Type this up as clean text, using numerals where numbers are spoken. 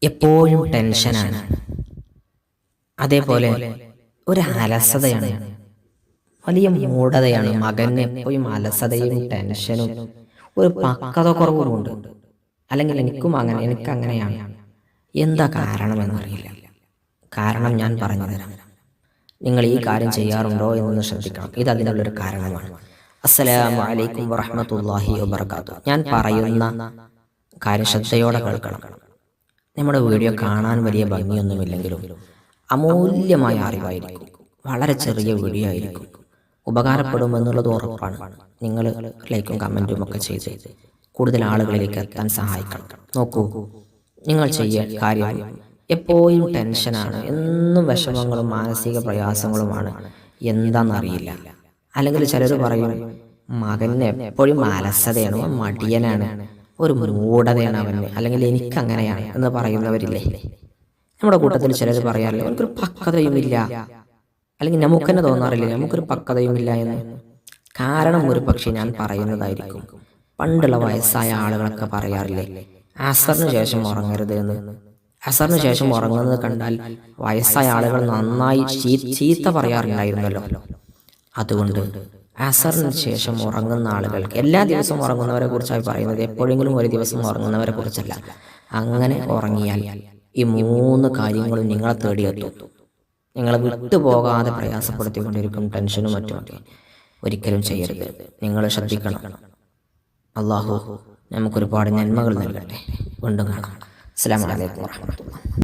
എപ്പോഴും ടെൻഷനാണ്. അതേപോലെ ഒരു അലസതയാണ്, വലിയ മൂഢതയാണ്. മകന് എപ്പോഴും അലസതയും ടെൻഷനും ഒരു പക്വത കുറവുമുണ്ട്. അല്ലെങ്കിൽ എനിക്കങ്ങനെയാണ്. എന്താ കാരണമെന്നറിയില്ല. കാരണം ഞാൻ പറഞ്ഞു തരാം. നിങ്ങൾ ഈ കാര്യം ചെയ്യാറുണ്ടോ എന്നൊന്ന് ശ്രദ്ധിക്കണം. ഇത് അതിനുള്ളൊരു കാരണമാണ്. അസ്സലാമു അലൈക്കും വറഹ്മത്തുള്ളാഹി വബറകാതുഹു. ഞാൻ പറയുന്ന കാര്യം ശ്രദ്ധയോടെ കേൾക്കണം. നമ്മുടെ വീഡിയോ കാണാൻ വലിയ ഭംഗിയൊന്നുമില്ലെങ്കിലും അമൂല്യമായ അറിവായിരിക്കും. വളരെ ചെറിയ വീഡിയോ ആയിരിക്കും. ഉപകാരപ്പെടുമെന്നുള്ളത് ഉറപ്പാണ്. നിങ്ങൾ ലൈക്കും കമൻറ്റും ഒക്കെ ചെയ്ത് കൂടുതൽ ആളുകളിലേക്ക് എത്താൻ സഹായിക്കണം. നോക്കൂ, നിങ്ങൾ ചെയ്യുക കാര്യം എപ്പോഴും ടെൻഷനാണ്, എന്നും വിഷമങ്ങളും മാനസിക പ്രയാസങ്ങളുമാണ്. എന്താണെന്നറിയില്ല. അല്ലെങ്കിൽ ചിലർ പറയും മകന് എപ്പോഴും അലസതയാണ്, മടിയനാണ്, ഒരു മൂഢതയാണ് അവന്, അല്ലെങ്കിൽ എനിക്കങ്ങനെയാണ് എന്ന് പറയുന്നവരില്ലേ. നമ്മുടെ കൂട്ടത്തിൽ ചിലർ പറയാറില്ല എനിക്കൊരു പക്വതയുമില്ല, അല്ലെങ്കിൽ നമുക്ക് തന്നെ തോന്നാറില്ല നമുക്കൊരു പക്വതയുമില്ല എന്ന്. കാരണം ഒരു പക്ഷേ ഞാൻ പറയുന്നതായിരിക്കും. പണ്ടുള്ള വയസ്സായ ആളുകളൊക്കെ പറയാറില്ലേ അസറിന് ശേഷം ഉറങ്ങരുത് എന്ന്. അസറിന് ശേഷം ഉറങ്ങുന്നത് കണ്ടാൽ വയസ്സായ ആളുകൾ നന്നായി ചീത്ത പറയാറുണ്ടായിരുന്നല്ലോ. അതുകൊണ്ട് അസറിന് ശേഷം ഉറങ്ങുന്ന ആളുകൾക്ക്, എല്ലാ ദിവസവും ഉറങ്ങുന്നവരെ കുറിച്ചാണ് പറയുന്നത്, എപ്പോഴെങ്കിലും ഒരു ദിവസം ഉറങ്ങുന്നവരെ കുറിച്ചല്ല. അങ്ങനെ ഉറങ്ങിയാൽ ഈ 3 കാര്യങ്ങളും നിങ്ങളെ തേടിയെത്തും. നിങ്ങളെ വിട്ടുപോകാതെ പ്രയാസപ്പെടുത്തിക്കൊണ്ടിരിക്കും ടെൻഷനും മറ്റുമൊക്കെ. ഒരിക്കലും ചെയ്യരുത്. നിങ്ങൾ ശ്രദ്ധിക്കണം. അള്ളാഹു നമുക്കൊരുപാട് നന്മകൾ നൽകട്ടെ. വീണ്ടും കാണാം. അസ്സലാമു അലൈക്കും വറഹ്മത്തുള്ളാഹി.